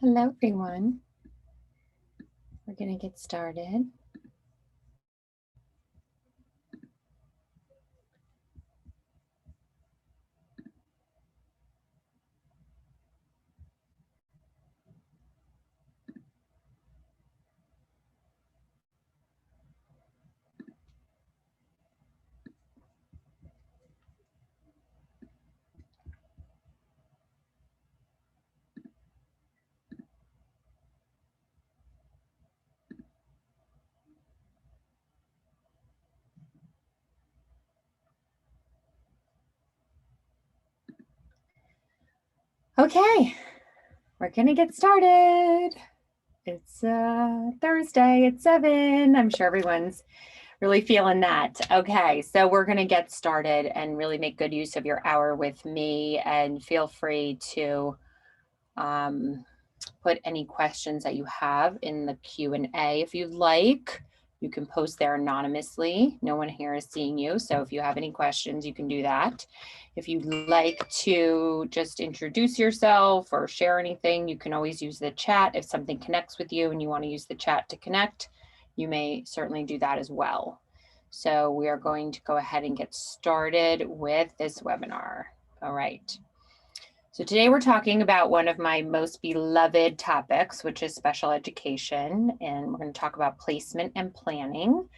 Hello, everyone. We're going to get started. Okay, we're going to get started. It's Thursday at 7. I'm sure everyone's really feeling that. Okay, so we're going to get started and really make good use of your hour with me, and feel free to put any questions that you have in the Q&A if you'd like. You can post there anonymously. No one here is seeing you, so if you have any questions, you can do that. If you'd like to just introduce yourself or share anything, you can always use the chat. If something connects with you and you want to use the chat to connect, you may certainly do that as well. So we are going to go ahead and get started with this webinar. All right. So today we're talking about one of my most beloved topics, which is special education, and we're going to talk about placement and planning.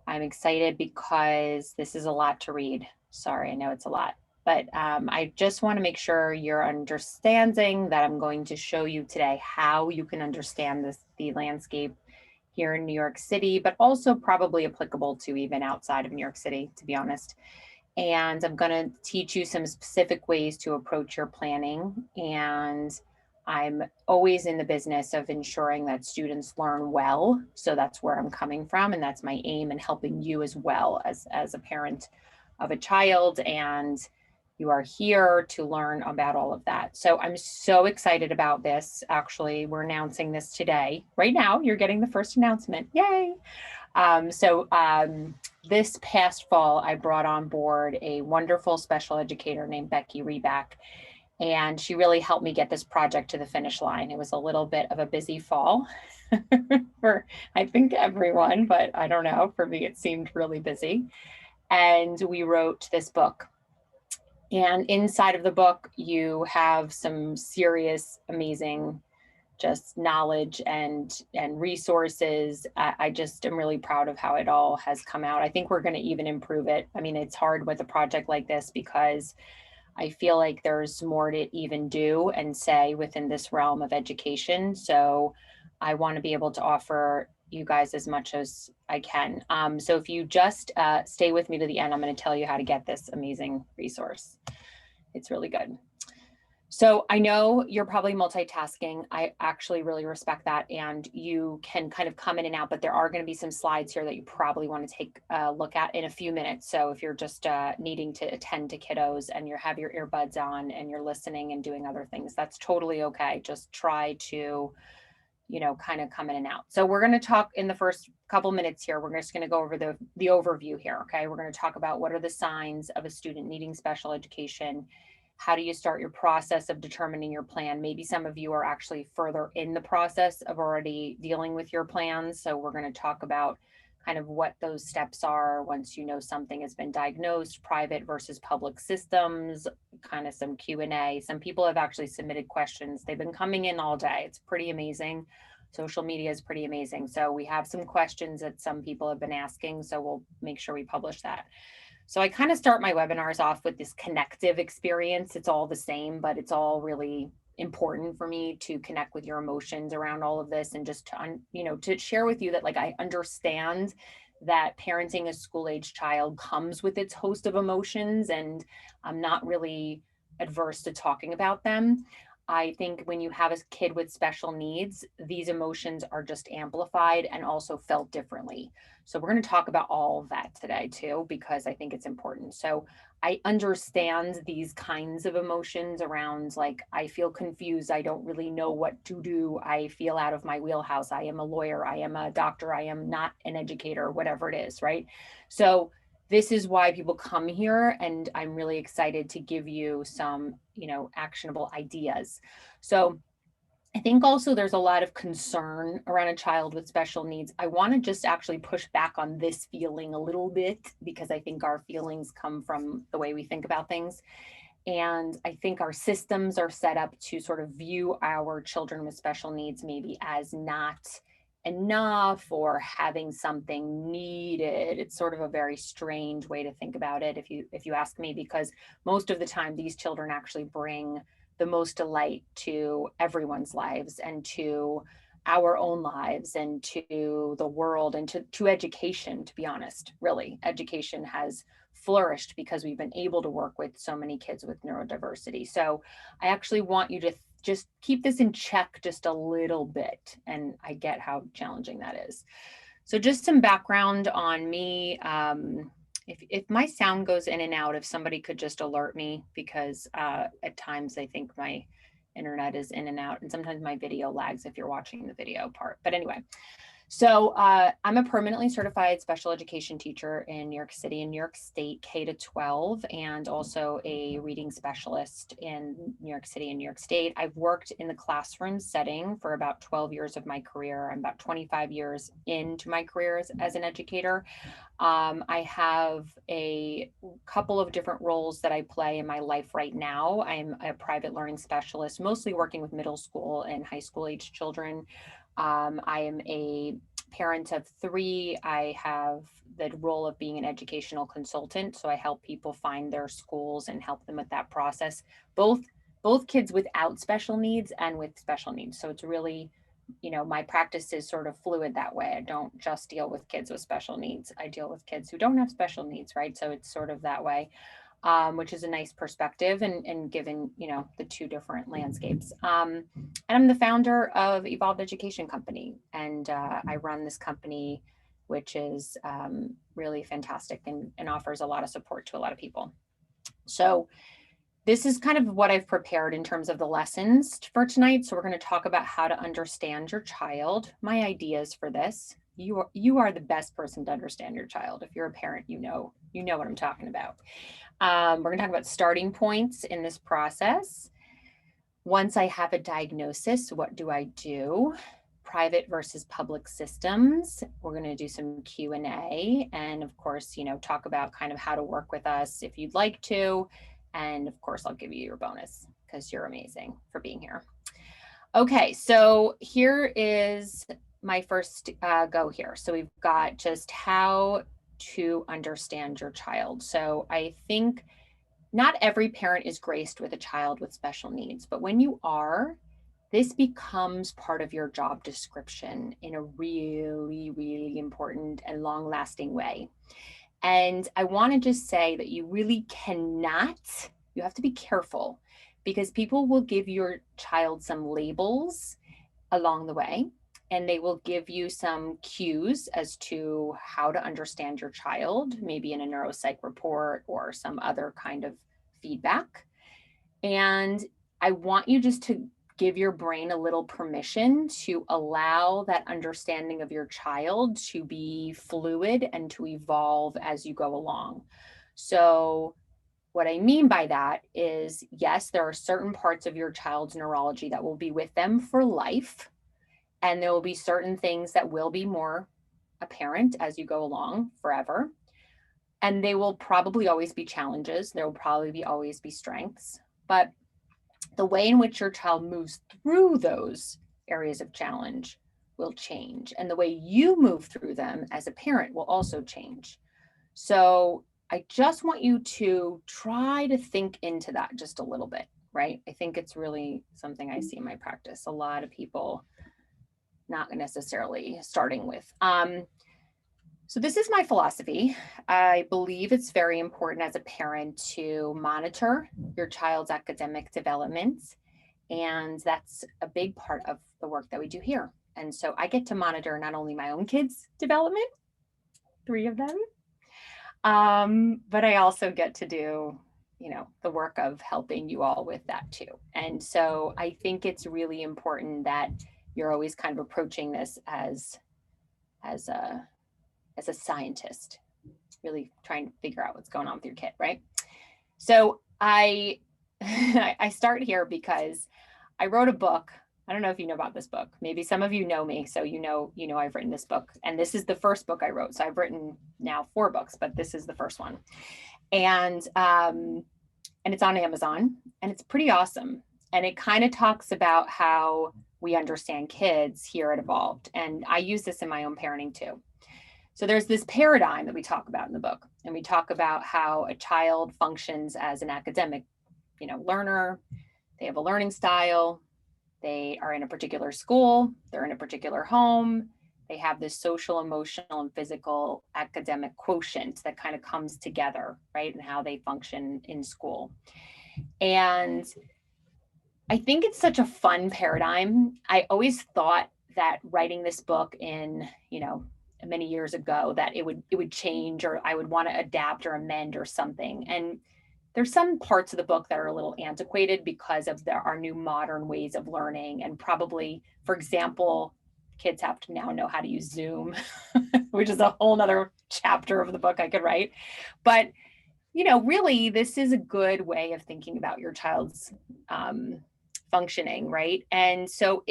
I'm excited because this is a lot to read. Sorry, I know it's a lot, but I just want to make sure you're understanding that I'm going to show you today how you can understand the landscape here in New York City, but also probably applicable to even outside of New York City, to be honest. And I'm going to teach you some specific ways to approach your planning. And I'm always in the business of ensuring that students learn well. So that's where I'm coming from. And that's my aim in helping you as well as a parent of a child. And you are here to learn about all of that. So I'm so excited about this. Actually, we're announcing this today. Right now, you're getting the first announcement. Yay! This past fall, I brought on board a wonderful special educator named Becky Reback, and she really helped me get this project to the finish line. It was a little bit of a busy fall for, I think, everyone, but I don't know, for me, it seemed really busy. And we wrote this book. And inside of the book, you have some serious, amazing just knowledge and resources. I just am really proud of how it all has come out. I think we're going to even improve it. I mean, it's hard with a project like this because I feel like there's more to even do and say within this realm of education. So I want to be able to offer you guys as much as I can. So if you just stay with me to the end, I'm going to tell you how to get this amazing resource. It's really good. So I know you're probably multitasking. I actually really respect that. And you can kind of come in and out, but there are going to be some slides here that you probably want to take a look at in a few minutes. So if you're just needing to attend to kiddos and you have your earbuds on and you're listening and doing other things, that's totally okay. Just try to, kind of come in and out. So we're going to talk in the first couple minutes here. We're just going to go over the overview here. Okay. We're going to talk about what are the signs of a student needing special education. How do you start your process of determining your plan? Maybe some of you are actually further in the process of already dealing with your plans. So we're going to talk about kind of what those steps are once you know something has been diagnosed, private versus public systems, kind of some Q&A. Some people have actually submitted questions. They've been coming in all day. It's pretty amazing. Social media is pretty amazing. So we have some questions that some people have been asking. So we'll make sure we publish that. So I kind of start my webinars off with this connective experience. It's all the same, but it's all really important for me to connect with your emotions around all of this, and just to, to share with you that like I understand that parenting a school-age child comes with its host of emotions, and I'm not really adverse to talking about them. I think when you have a kid with special needs, these emotions are just amplified and also felt differently. So we're going to talk about all of that today too, because I think it's important. So I understand these kinds of emotions around, like, I feel confused. I don't really know what to do. I feel out of my wheelhouse. I am a lawyer. I am a doctor. I am not an educator, whatever it is, right? So this is why people come here, and I'm really excited to give you some, actionable ideas. So I think also there's a lot of concern around a child with special needs. I want to just actually push back on this feeling a little bit, because I think our feelings come from the way we think about things. And I think our systems are set up to sort of view our children with special needs maybe as not enough or having something needed. It's sort of a very strange way to think about it, if you ask me, because most of the time these children actually bring the most delight to everyone's lives and to our own lives and to the world and to education. To be honest, really, education has flourished because we've been able to work with so many kids with neurodiversity. So I actually want you to just keep this in check just a little bit. And I get how challenging that is. So just some background on me. If my sound goes in and out, if somebody could just alert me, because at times I think my internet is in and out, and sometimes my video lags if you're watching the video part. But anyway, so I'm a permanently certified special education teacher in New York City and New York State, K to 12, and also a reading specialist in New York City and New York State. I've worked in the classroom setting for about 12 years of my career. I'm about 25 years into my career as an educator. I have a couple of different roles that I play in my life right now. I'm a private learning specialist, mostly working with middle school and high school age children. I am a parent of 3. I have the role of being an educational consultant. So I help people find their schools and help them with that process, both kids without special needs and with special needs. So it's really, my practice is sort of fluid that way. I don't just deal with kids with special needs. I deal with kids who don't have special needs, right? So it's sort of that way. Which is a nice perspective and given, the two different landscapes. And I'm the founder of Evolved Education Company, and I run this company, which is really fantastic and offers a lot of support to a lot of people. So this is kind of what I've prepared in terms of the lessons for tonight. So we're going to talk about how to understand your child. My ideas for this. You are the best person to understand your child. If you're a parent, you know what I'm talking about. We're going to talk about starting points in this process. Once I have a diagnosis, what do I do? Private versus public systems. We're going to do some Q&A and of course, talk about kind of how to work with us if you'd like to. And of course, I'll give you your bonus because you're amazing for being here. Okay, so here is my first go here. So we've got just how to understand your child. So I think not every parent is graced with a child with special needs, but when you are, this becomes part of your job description in a really, really important and long-lasting way. And I want to just say that you really cannot, you have to be careful, because people will give your child some labels along the way, and they will give you some cues as to how to understand your child, maybe in a neuropsych report or some other kind of feedback. And I want you just to give your brain a little permission to allow that understanding of your child to be fluid and to evolve as you go along. So what I mean by that is, yes, there are certain parts of your child's neurology that will be with them for life. And there will be certain things that will be more apparent as you go along forever. And they will probably always be challenges. There will probably always be strengths. But the way in which your child moves through those areas of challenge will change. And the way you move through them as a parent will also change. So I just want you to try to think into that just a little bit, right? I think it's really something I see in my practice. A lot of people not necessarily starting with. So this is my philosophy. I believe it's very important as a parent to monitor your child's academic development. And that's a big part of the work that we do here. And so I get to monitor not only my own kids' development, 3 of them, but I also get to do, the work of helping you all with that too. And so I think it's really important that you're always kind of approaching this as a scientist, really trying to figure out what's going on with your kid, right? So I start here because I wrote a book I don't know if you know about this book. Maybe some of you know me, so you know I've written this book, and this is the first book I wrote. So I've written now 4 books, but this is the first one. And it's on Amazon, and it's pretty awesome. And it kind of talks about how we understand kids here at Evolved. And I use this in my own parenting too. So there's this paradigm that we talk about in the book, and we talk about how a child functions as an academic, learner. They have a learning style. They are in a particular school. They're in a particular home. They have this social, emotional, and physical academic quotient that kind of comes together, right? And how they function in school. And I think it's such a fun paradigm. I always thought that writing this book in, many years ago, that it would change, or I would want to adapt or amend or something. And there's some parts of the book that are a little antiquated because of our new modern ways of learning. And probably, for example, kids have to now know how to use Zoom, which is a whole nother chapter of the book I could write. But, really, this is a good way of thinking about your child's functioning, right? And so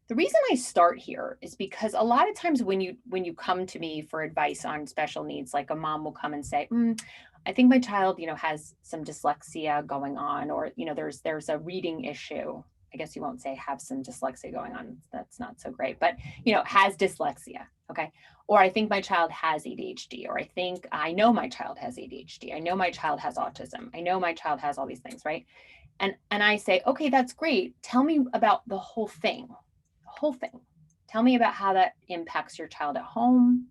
the reason I start here is because a lot of times when you come to me for advice on special needs, like a mom will come and say, I think my child, has some dyslexia going on, or, there's a reading issue. I guess you won't say have some dyslexia going on. That's not so great, but, has dyslexia. Okay. Or I think my child has ADHD, or I know my child has ADHD. I know my child has autism. I know my child has all these things, right? And I say, okay, that's great. Tell me about the whole thing. Tell me about how that impacts your child at home,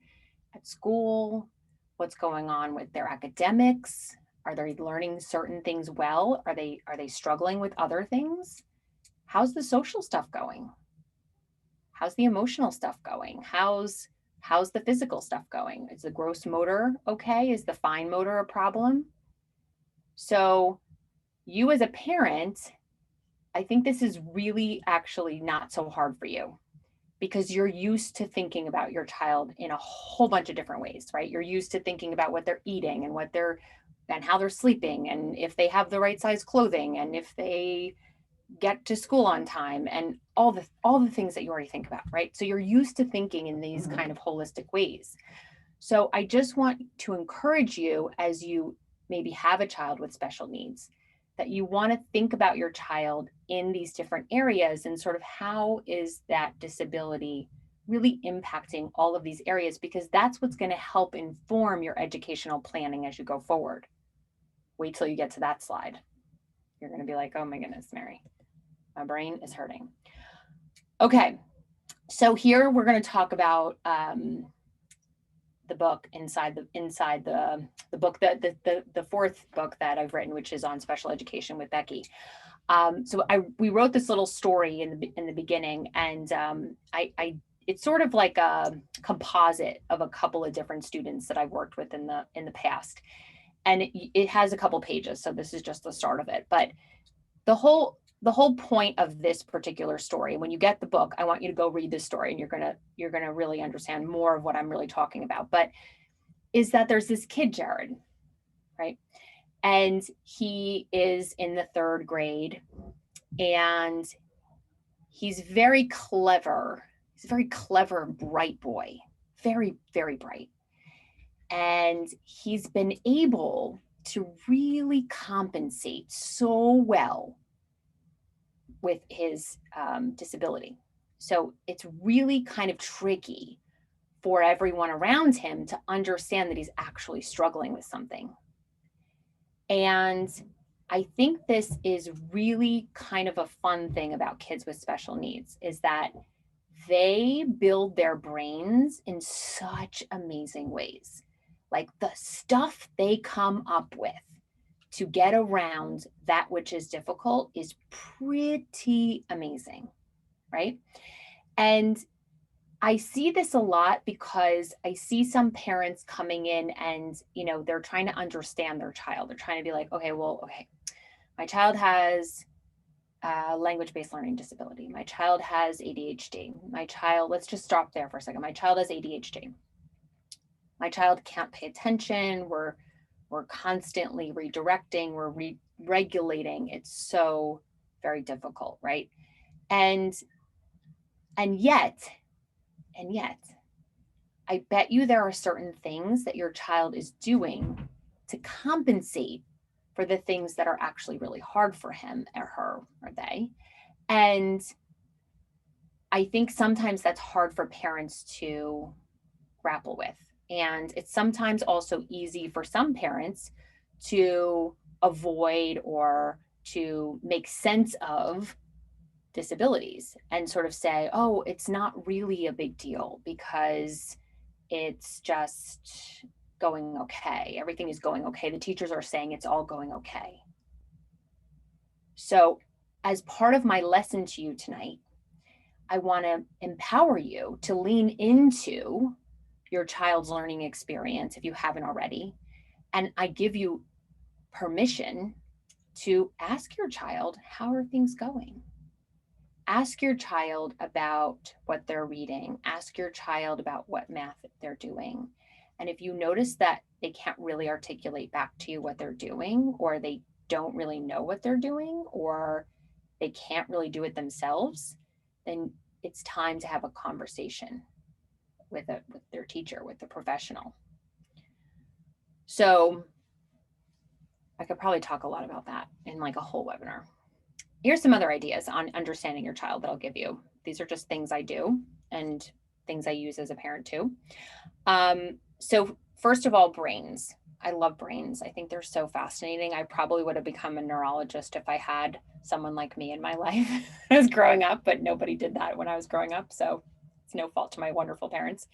at school, what's going on with their academics. Are they learning certain things well? Are they struggling with other things? How's the social stuff going? How's the emotional stuff going? How's the physical stuff going? Is the gross motor okay? Is the fine motor a problem? So you as a parent, I think this is really actually not so hard for you, because you're used to thinking about your child in a whole bunch of different ways, right? You're used to thinking about what they're eating and how they're sleeping, and if they have the right size clothing, and if they get to school on time, and all the things that you already think about, right? So you're used to thinking in these kind of holistic ways. So I just want to encourage you, as you maybe have a child with special needs, that you want to think about your child in these different areas, and sort of how is that disability really impacting all of these areas, because that's what's going to help inform your educational planning as you go forward. Wait till you get to that slide. You're going to be like, oh my goodness, Mary, my brain is hurting. Okay, so here we're going to talk about the book inside the book, the 4th book that I've written, which is on special education with Becky. So we wrote this little story in the beginning, and it's sort of like a composite of a couple of different students that I've worked with in the past, and it has a couple pages. So this is just the start of it, but the whole point of this particular story, when you get the book, I want you to go read this story, and you're gonna really understand more of what I'm really talking about. But is that there's this kid, Jared, right? And he is in the 3rd grade, and he's very clever. He's a very clever, bright boy, very, very bright. And he's been able to really compensate so well with his disability. So it's really kind of tricky for everyone around him to understand that he's actually struggling with something. And I think this is really kind of a fun thing about kids with special needs, is that they build their brains in such amazing ways. Like the stuff they come up with to get around that which is difficult is pretty amazing, right? And I see this a lot because I see some parents coming in and, they're trying to understand their child. They're trying to be like, okay, my child has language-based learning disability. My child has ADHD. Let's just stop there for a second. My child has ADHD. My child can't pay attention. We're constantly redirecting. We're regulating. It's so very difficult, right? And yet, I bet you there are certain things that your child is doing to compensate for the things that are actually really hard for him or her or they. And I think sometimes that's hard for parents to grapple with. And it's sometimes also easy for some parents to avoid or to make sense of disabilities and sort of say, oh, it's not really a big deal because it's just going okay. Everything is going okay. The teachers are saying it's all going okay. So, as part of my lesson to you tonight, I want to empower you to lean into your child's learning experience if you haven't already. And I give you permission to ask your child, how are things going? Ask your child about what they're reading. Ask your child about what math they're doing. And if you notice that they can't really articulate back to you what they're doing, or they don't really know what they're doing, or they can't really do it themselves, then it's time to have a conversation with their teacher, with the professional. So I could probably talk a lot about that in like a whole webinar. Here's some other ideas on understanding your child that I'll give you. These are just things I do and things I use as a parent too. So first of all, brains. I love brains. I think they're so fascinating. I probably would have become a neurologist if I had someone like me in my life as growing up, but nobody did that when I was growing up. So it's no fault to my wonderful parents.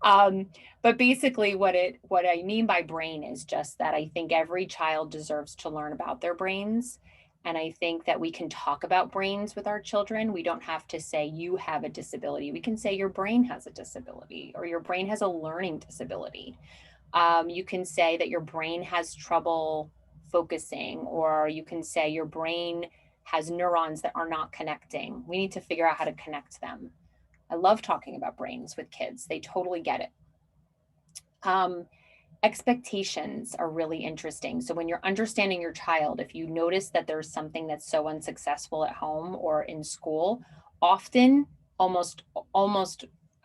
But basically what I mean by brain is just that I think every child deserves to learn about their brains. And I think that we can talk about brains with our children. We don't have to say you have a disability. We can say your brain has a disability or your brain has a learning disability. You can say that your brain has trouble focusing, or you can say your brain has neurons that are not connecting. We need to figure out how to connect them. I love talking about brains with kids. They totally get it. Expectations are really interesting. So when you're understanding your child, if you notice that there's something that's so unsuccessful at home or in school, often, almost,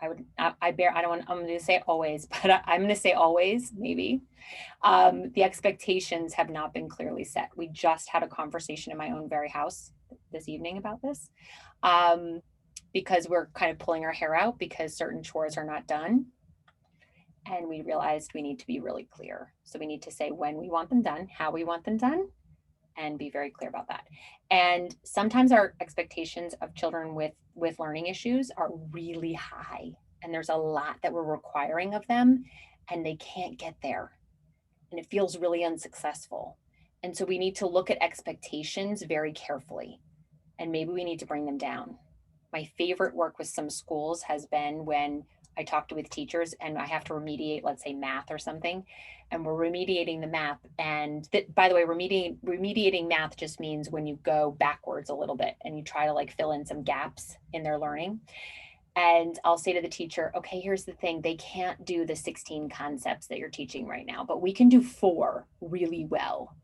I'm going to say always, but I'm going to say always, maybe. The expectations have not been clearly set. We just had a conversation in my own very house this evening about this, because we're kind of pulling our hair out because certain chores are not done. And we realized we need to be really clear. So we need to say when we want them done, how we want them done, and be very clear about that. And sometimes our expectations of children with learning issues are really high. And there's a lot that we're requiring of them, and they can't get there. And it feels really unsuccessful. And so we need to look at expectations very carefully. And maybe we need to bring them down. My favorite work with some schools has been when I talked with teachers and I have to remediate, let's say math or something, and we're remediating the math. And by the way, remediating math just means when you go backwards a little bit and you try to like fill in some gaps in their learning. And I'll say to the teacher, okay, here's the thing. They can't do the 16 concepts that you're teaching right now, but we can do 4 really well.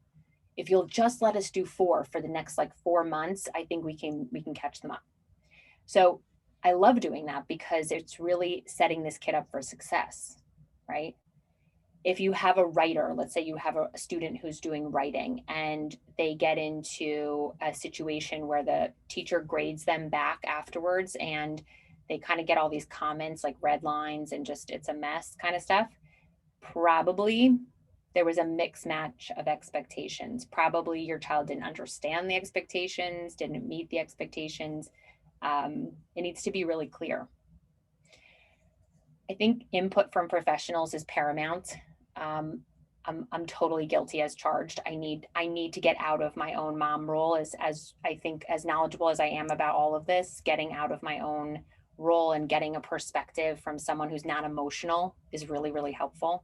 If you'll just let us do 4 for the next like 4 months, I think we can catch them up. So I love doing that because it's really setting this kid up for success, right? If you have a writer, let's say you have a student who's doing writing and they get into a situation where the teacher grades them back afterwards and they kind of get all these comments like red lines and just it's a mess kind of stuff, probably there was a mix match of expectations. Probably your child didn't understand the expectations, didn't meet the expectations. It needs to be really clear. I think input from professionals is paramount. I'm totally guilty as charged. I need to get out of my own mom role as I think as knowledgeable as I am about all of this, getting out of my own role and getting a perspective from someone who's not emotional is really, really helpful.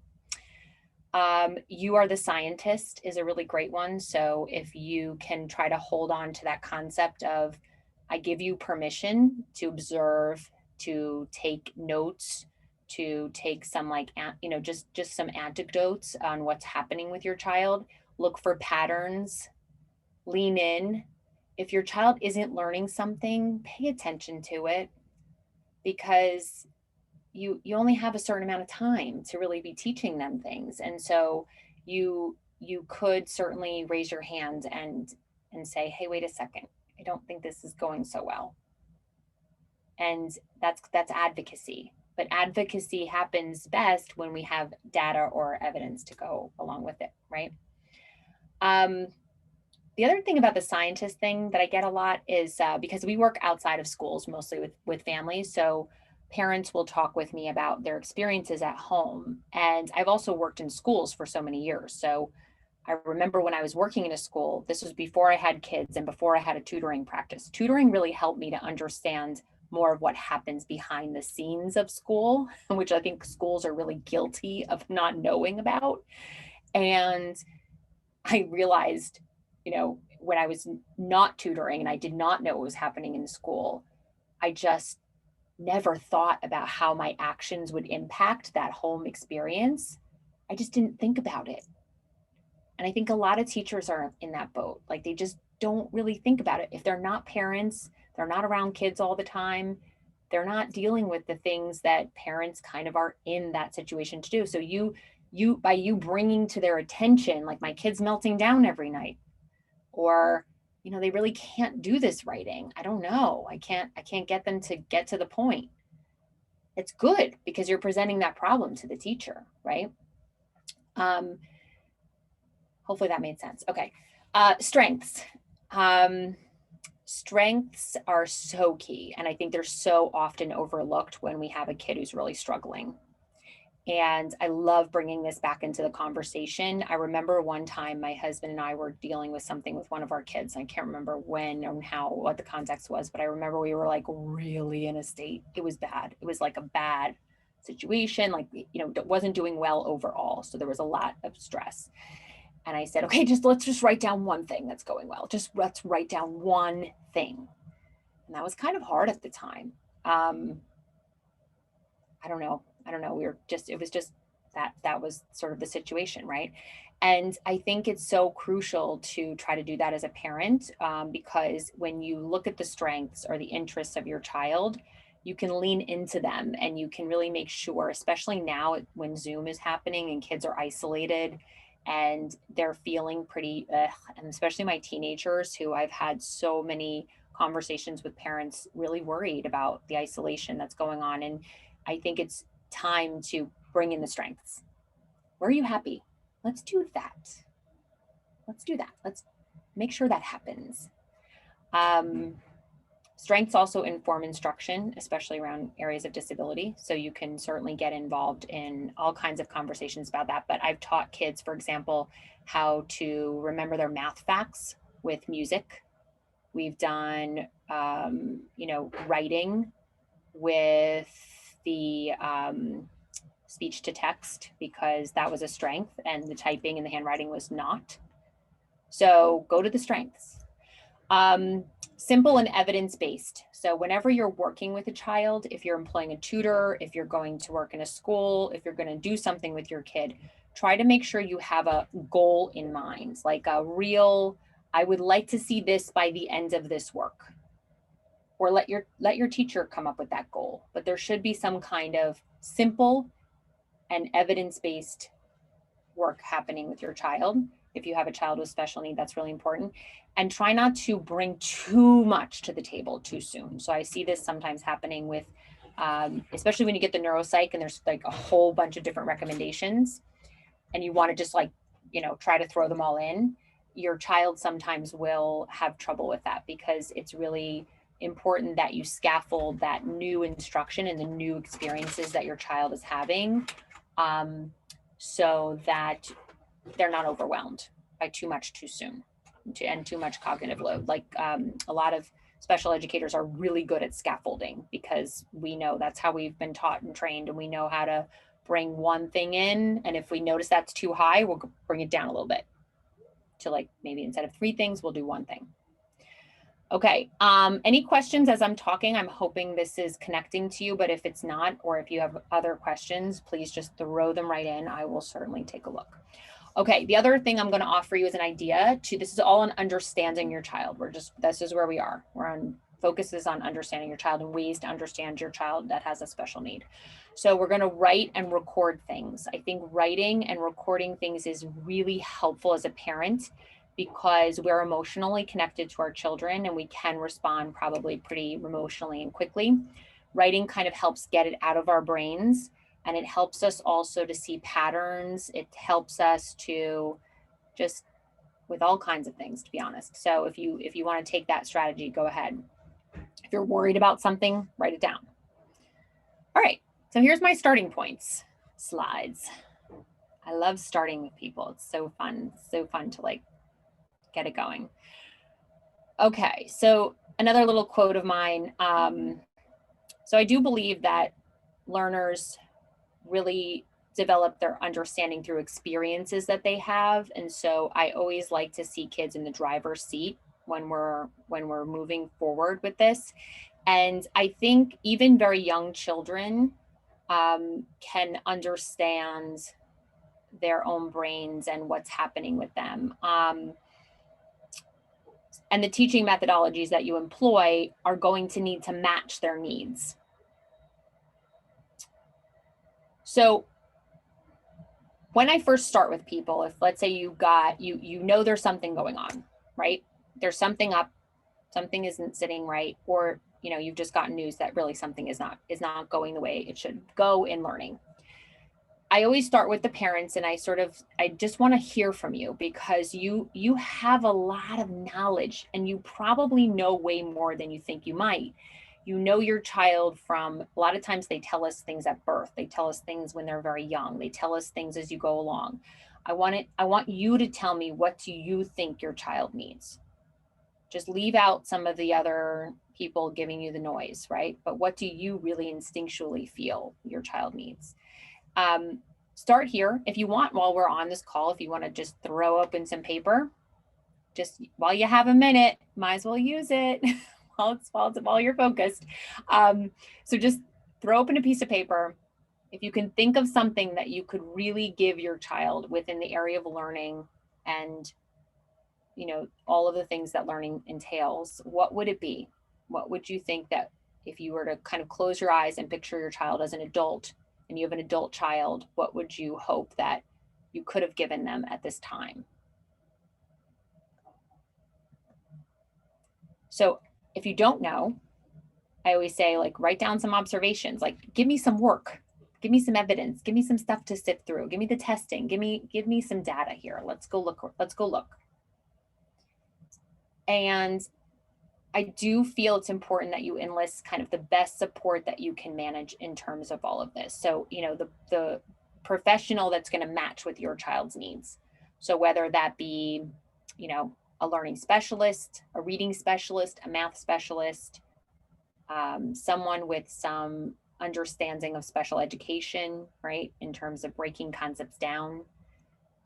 You are the scientist is a really great one. So if you can try to hold on to that concept of, I give you permission to observe, to take notes, to take some like, just some anecdotes on what's happening with your child, look for patterns, lean in, if your child isn't learning something, pay attention to it, because you only have a certain amount of time to really be teaching them things. And so you could certainly raise your hand and say, hey, wait a second, I don't think this is going so well. And that's advocacy. But advocacy happens best when we have data or evidence to go along with it, right? The other thing about the scientist thing that I get a lot is because we work outside of schools, mostly with families. So parents will talk with me about their experiences at home. And I've also worked in schools for so many years. So I remember when I was working in a school, this was before I had kids and before I had a tutoring practice. Tutoring really helped me to understand more of what happens behind the scenes of school, which I think schools are really guilty of not knowing about. And I realized, when I was not tutoring and I did not know what was happening in school, I just never thought about how my actions would impact that home experience. I just didn't think about it. And I think a lot of teachers are in that boat. Like, they just don't really think about it. If they're not parents, they're not around kids all the time, they're not dealing with the things that parents kind of are in that situation to do. So by you bringing to their attention, like, my kid's melting down every night, or they really can't do this writing, I don't know, I can't get them to get to the point. It's good because you're presenting that problem to the teacher, right? Hopefully that made sense. Okay. Strengths. Strengths are so key, and I think they're so often overlooked when we have a kid who's really struggling. And I love bringing this back into the conversation. I remember one time my husband and I were dealing with something with one of our kids. I can't remember when or how, what the context was, but I remember we were like really in a state. It was bad. It was like a bad situation, like, wasn't doing well overall. So there was a lot of stress. And I said, okay, let's just write down one thing that's going well. Let's write down one thing. And that was kind of hard at the time. I don't know. It was just that was sort of the situation, right? And I think it's so crucial to try to do that as a parent, because when you look at the strengths or the interests of your child, you can lean into them and you can really make sure, especially now when Zoom is happening and kids are isolated and they're feeling pretty, and especially my teenagers, who I've had so many conversations with parents really worried about the isolation that's going on. And I think it's time to bring in the strengths. Where are you happy? Let's do that. Let's make sure that happens. Strengths also inform instruction, especially around areas of disability. So you can certainly get involved in all kinds of conversations about that. But I've taught kids, for example, how to remember their math facts with music. We've done, writing with the speech to text, because that was a strength and the typing and the handwriting was not. So go to the strengths. Simple and evidence-based. So whenever you're working with a child, if you're employing a tutor, if you're going to work in a school, if you're going to do something with your kid, try to make sure you have a goal in mind, like a real, I would like to see this by the end of this work. Or let your teacher come up with that goal. But there should be some kind of simple and evidence-based work happening with your child. If you have a child with special need, that's really important. And try not to bring too much to the table too soon. So I see this sometimes happening with, especially when you get the neuropsych and there's like a whole bunch of different recommendations and you want to just try to throw them all in. Your child sometimes will have trouble with that, because it's really important that you scaffold that new instruction and the new experiences that your child is having, so that they're not overwhelmed by too much too soon and too much cognitive load. Like, a lot of special educators are really good at scaffolding, because we know that's how we've been taught and trained, and we know how to bring one thing in, and if we notice that's too high, we'll bring it down a little bit to, like, maybe instead of 3 things, we'll do 1 thing. Okay, any questions as I'm talking? I'm hoping this is connecting to you, but if it's not, or if you have other questions, please just throw them right in. I will certainly take a look. Okay, the other thing I'm going to offer you is an idea to, this is all on understanding your child. This is where we are. We're on focuses on understanding your child and ways to understand your child that has a special need. So we're going to write and record things. I think writing and recording things is really helpful as a parent because we're emotionally connected to our children and we can respond probably pretty emotionally and quickly. Writing kind of helps get it out of our brains. And it helps us also to see patterns. It helps us to just with all kinds of things, to be honest. So if you want to take that strategy, go ahead. If you're worried about something, write it down. All right, so here's my starting points slides. I love starting with people. It's so fun. It's so fun to like get it going. Okay, so another little quote of mine. So I do believe that learners really develop their understanding through experiences that they have. And so I always like to see kids in the driver's seat when we're moving forward with this. And I think even very young children can understand their own brains and what's happening with them. And the teaching methodologies that you employ are going to need to match their needs. So when I first start with people, if let's say you know there's something going on, right? There's something up, something isn't sitting right, or you've just gotten news that really something is not going the way it should go in learning. I always start with the parents and I just want to hear from you because you have a lot of knowledge and you probably know way more than you think you might. You know your child from, a lot of times they tell us things at birth. They tell us things when they're very young. They tell us things as you go along. I want you to tell me, what do you think your child needs? Just leave out some of the other people giving you the noise, right? But what do you really instinctually feel your child needs? Start here. If you want, while we're on this call, if you want to just throw open some paper, just while you have a minute, might as well use it while you're focused. So just throw open a piece of paper. If you can think of something that you could really give your child within the area of learning and all of the things that learning entails, what would it be? What would you think that if you were to kind of close your eyes and picture your child as an adult and you have an adult child, what would you hope that you could have given them at this time? So if you don't know, I always say, like, write down some observations, like give me some work, give me some evidence, give me some stuff to sift through, give me the testing, give me some data here. Let's go look. And I do feel it's important that you enlist kind of the best support that you can manage in terms of all of this. So, the professional that's going to match with your child's needs. So whether that be, a learning specialist, a reading specialist, a math specialist, someone with some understanding of special education, right, in terms of breaking concepts down.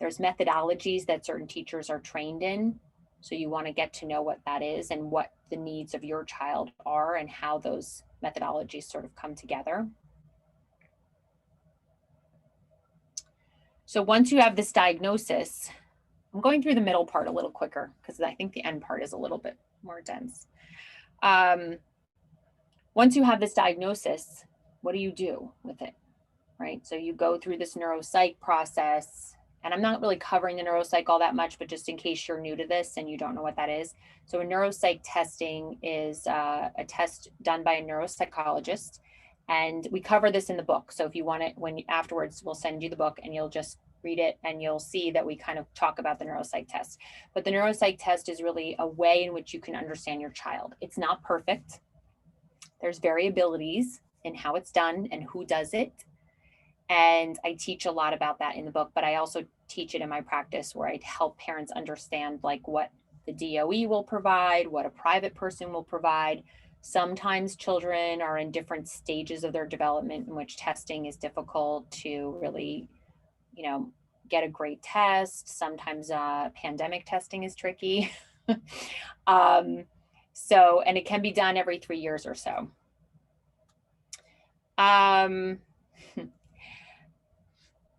There's methodologies that certain teachers are trained in. So you want to get to know what that is and what the needs of your child are and how those methodologies sort of come together. So once you have this diagnosis, I'm going through the middle part a little quicker because I think the end part is a little bit more dense. Once you have this diagnosis, what do you do with it, right? So you go through this neuropsych process, and I'm not really covering the neuropsych all that much, but just in case you're new to this and you don't know what that is. So a neuropsych testing is a test done by a neuropsychologist, and we cover this in the book. So if you want it, afterwards, we'll send you the book and you'll just read it and you'll see that we kind of talk about the neuropsych test. But the neuropsych test is really a way in which you can understand your child. It's not perfect. There's variabilities in how it's done and who does it. And I teach a lot about that in the book, but I also teach it in my practice where I help parents understand like what the DOE will provide, what a private person will provide. Sometimes children are in different stages of their development in which testing is difficult to really, get a great test. Sometimes pandemic testing is tricky. So, and it can be done every 3 years or so.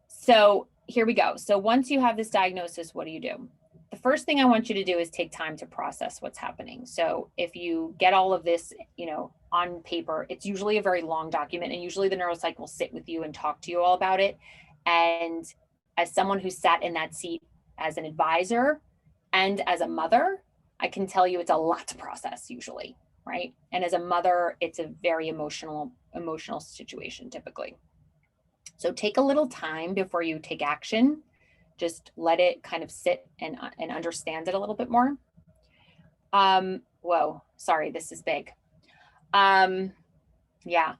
So here we go. So once you have this diagnosis, what do you do? The first thing I want you to do is take time to process what's happening. So if you get all of this, on paper, it's usually a very long document, and usually the neuropsych will sit with you and talk to you all about it. And as someone who sat in that seat as an advisor and as a mother, I can tell you it's a lot to process usually, right? And as a mother, it's a very emotional situation typically. So take a little time before you take action. Just let it kind of sit and understand it a little bit more. Whoa, sorry, this is big. Yeah.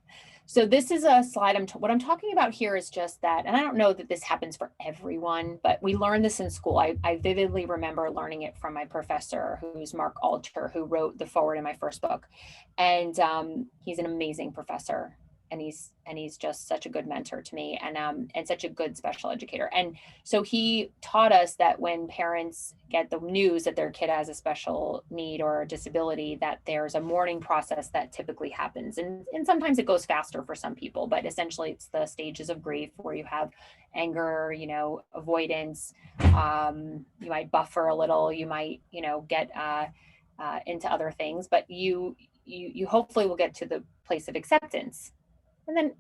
So this is a slide. What I'm talking about here is just that, and I don't know that this happens for everyone, but we learned this in school. I vividly remember learning it from my professor, who's Mark Alter, who wrote the foreword in my first book. And he's an amazing professor. And he's just such a good mentor to me, and such a good special educator. And so he taught us that when parents get the news that their kid has a special need or a disability, that there's a mourning process that typically happens. And sometimes it goes faster for some people, but essentially it's the stages of grief where you have anger, avoidance. You might buffer a little, you might, get into other things, but you hopefully will get to the place of acceptance.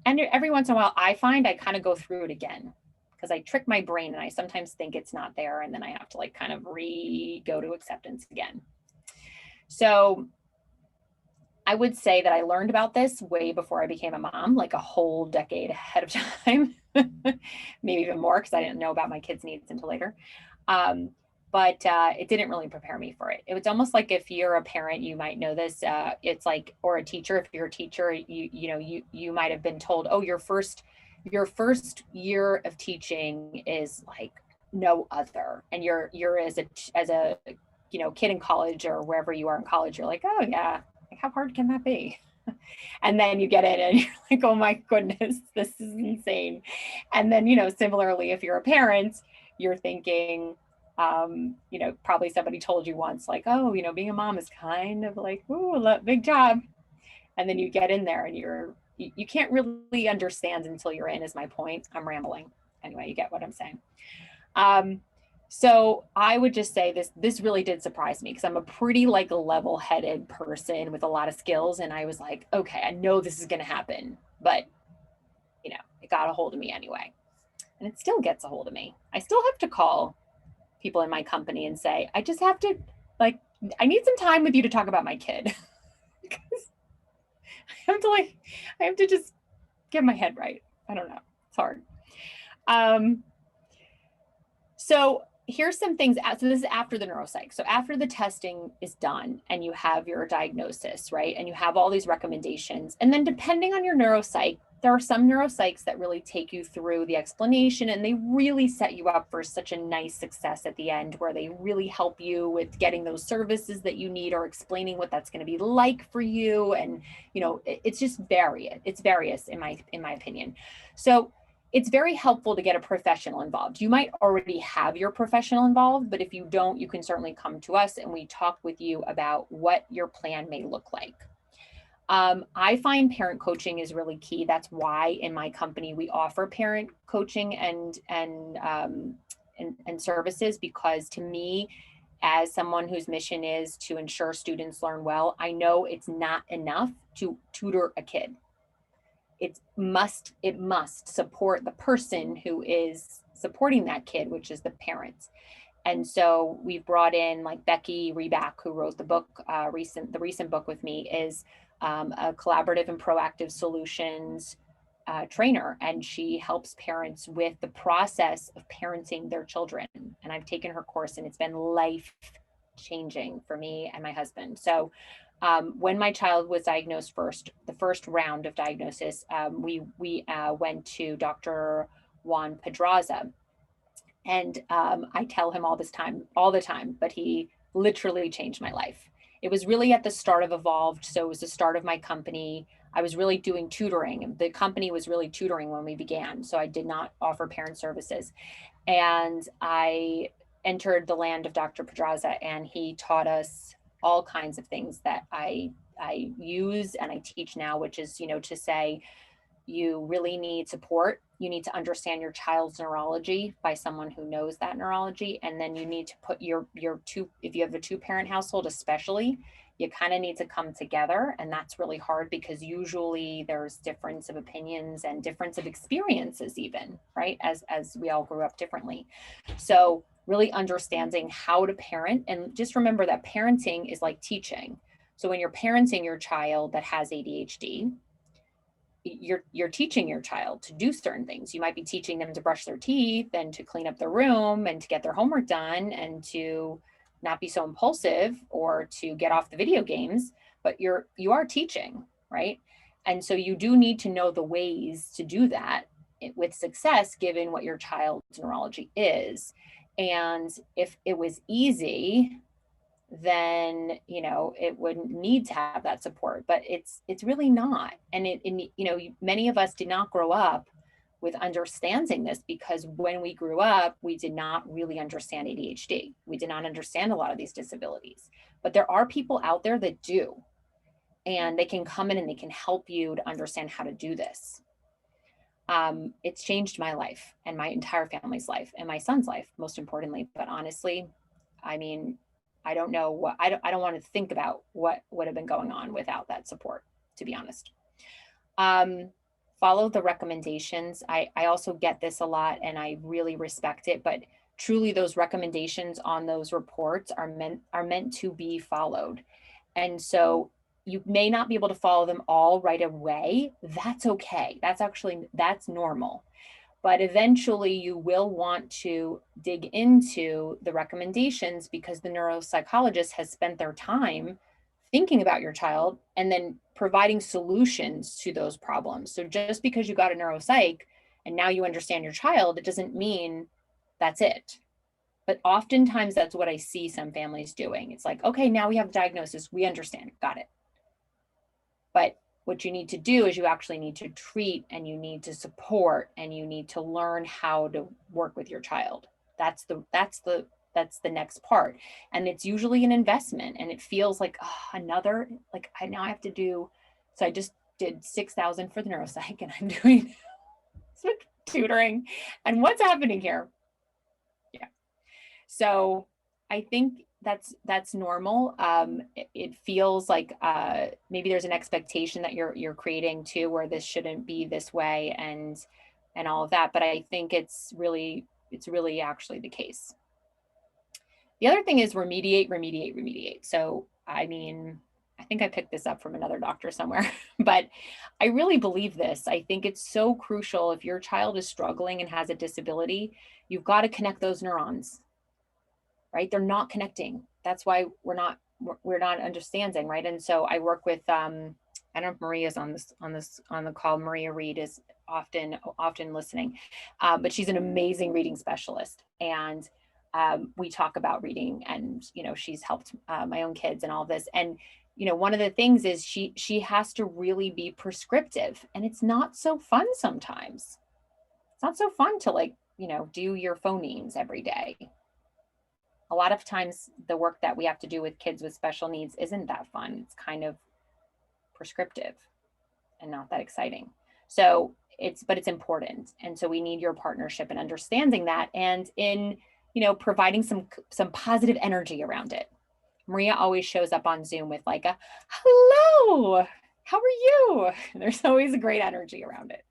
And every once in a while, I find I kind of go through it again because I trick my brain and I sometimes think it's not there. And then I have to kind of go to acceptance again. So I would say that I learned about this way before I became a mom, like a whole decade ahead of time, maybe even more because I didn't know about my kids' needs until later. But it didn't really prepare me for it. It was almost like if you're a parent, you might know this. It's like, or a teacher, if you're a teacher, you might have been told, oh, your first year of teaching is like no other, and you're as a kid in college or wherever you are in college, you're like, oh yeah, like how hard can that be? And then you get in and you're like, oh my goodness, this is insane. And then similarly, if you're a parent, you're thinking, probably somebody told you once, like, oh, being a mom is kind of like, ooh, big job. And then you get in there and you can't really understand until you're in, is my point. I'm rambling. Anyway, you get what I'm saying. So I would just say this really did surprise me because I'm a pretty level-headed person with a lot of skills. And I was like, okay, I know this is going to happen, but it got a hold of me anyway. And it still gets a hold of me. I still have to call people in my company and say, I just have to, I need some time with you to talk about my kid. Because I have to just get my head right. I don't know. It's hard. So here's some things. So this is after the neuropsych. So after the testing is done and you have your diagnosis, right? And you have all these recommendations. And then depending on your neuropsych, there are some neuropsychs that really take you through the explanation and they really set you up for such a nice success at the end where they really help you with getting those services that you need or explaining what that's going to be like for you. And, it's just various. It's various in my opinion. So it's very helpful to get a professional involved. You might already have your professional involved, but if you don't, you can certainly come to us and we talk with you about what your plan may look like. I find parent coaching is really key. That's why in my company we offer parent coaching and services, because to me, as someone whose mission is to ensure students learn well, I know it's not enough to tutor a kid. It must support the person who is supporting that kid, which is the parents. And so we've brought in Becky Reback, who wrote the book, the recent book with me, is a collaborative and proactive solutions trainer. And she helps parents with the process of parenting their children. And I've taken her course and it's been life-changing for me and my husband. So when my child was diagnosed the first round of diagnosis, we went to Dr. Juan Pedraza. And I tell him all the time, but he literally changed my life. It was really at the start of Evolved. So it was the start of my company. I was really doing tutoring. The company was really tutoring when we began. So I did not offer parent services. And I entered the land of Dr. Pedraza, and he taught us all kinds of things that I use and I teach now, which is, to say, you really need support You need to understand your child's neurology by someone who knows that neurology. And then you need to put your two, if you have a 2-parent household, especially, you kind of need to come together. And that's really hard because usually there's difference of opinions and difference of experiences even, right? As we all grew up differently. So really understanding how to parent, and just remember that parenting is like teaching. So when you're parenting your child that has ADHD, you're teaching your child to do certain things. You might be teaching them to brush their teeth and to clean up their room and to get their homework done and to not be so impulsive or to get off the video games, but you are teaching, right? And so you do need to know the ways to do that with success, given what your child's neurology is. And if it was easy, then it wouldn't need to have that support, but it's really not. And many of us did not grow up with understanding this, because when we grew up, we did not really understand ADHD. We did not understand a lot of these disabilities, but there are people out there that do, and they can come in and they can help you to understand how to do this. It's changed my life and my entire family's life and my son's life, most importantly. But honestly, I mean, I don't know what, I don't want to think about what would have been going on without that support, to be honest. Follow the recommendations. I also get this a lot and I really respect it, but truly those recommendations on those reports are meant to be followed. And so you may not be able to follow them all right away. That's okay. That's normal. But eventually you will want to dig into the recommendations, because the neuropsychologist has spent their time thinking about your child and then providing solutions to those problems. So just because you got a neuropsych and now you understand your child, it doesn't mean that's it. But oftentimes that's what I see some families doing. It's like, okay, now we have the diagnosis, we understand, got it. But what you need to do is you actually need to treat, and you need to support, and you need to learn how to work with your child. That's the next part. And it's usually an investment, and it feels like another, like I now have to do. So I just did 6,000 for the neuropsych, and I'm doing some tutoring. And what's happening here? Yeah. So I think that's normal. It feels like maybe there's an expectation that you're creating too, where this shouldn't be this way and all of that. But I think it's really actually the case. The other thing is remediate. So I mean, I think I picked this up from another doctor somewhere, but I really believe this. I think it's so crucial. If your child is struggling and has a disability, you've got to connect those neurons. Right? They're not connecting. That's why we're not understanding, right? And so I work with I don't know if Maria's on the call. Maria Reed is often listening, but she's an amazing reading specialist, and we talk about reading, and she's helped my own kids and all this. And one of the things is she has to really be prescriptive, and it's not so fun sometimes. It's not so fun to do your phonemes every day. A lot of times the work that we have to do with kids with special needs isn't that fun. It's kind of prescriptive and not that exciting. So it's important. And so we need your partnership in understanding that, and in, providing some positive energy around it. Maria always shows up on Zoom with like a, hello, how are you? There's always a great energy around it.